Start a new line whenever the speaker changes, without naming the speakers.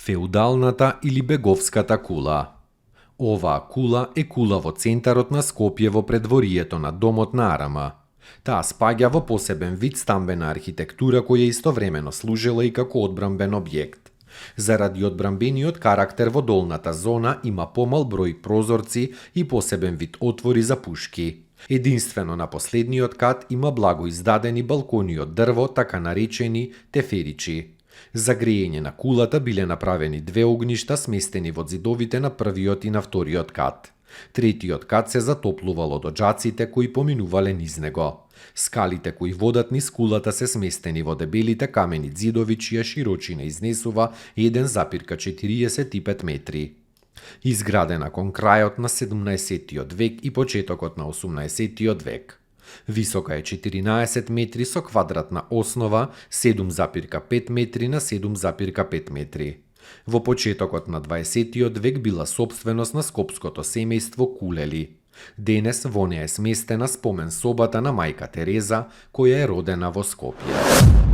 Феудалната или беговската кула. Оваа кула е кула во центарот на Скопје во предворието на домот на Арама. Таа спаѓа во посебен вид стамбена архитектура која истовремено служела и како одбранбен објект. Заради одбранбениот карактер во долната зона има помал број прозорци и посебен вид отвори за пушки. Единствено на последниот кат има благо издадени балкони од дрво, така наречени теферичи. За грејење на кулата биле направени две огништа сместени во зидовите на првиот и на вториот кат. Третиот кат се затоплувал од оджаците кои поминувале низ него. Скалите кои водат низ кулата се сместени во дебелите камени зидови чија широчина изнесува 1,45 метри. Изградена кон крајот на 17-тиот век и почетокот на 18-тиот век. Висока е 14 метри со квадратна основа 7,5 метри на 7,5 метри. Во почетокот на 20-тиот век била сопственост на скопското семејство Кулели. Денес во неа е сместена спомен собата на мајка Тереза, која е родена во Скопје.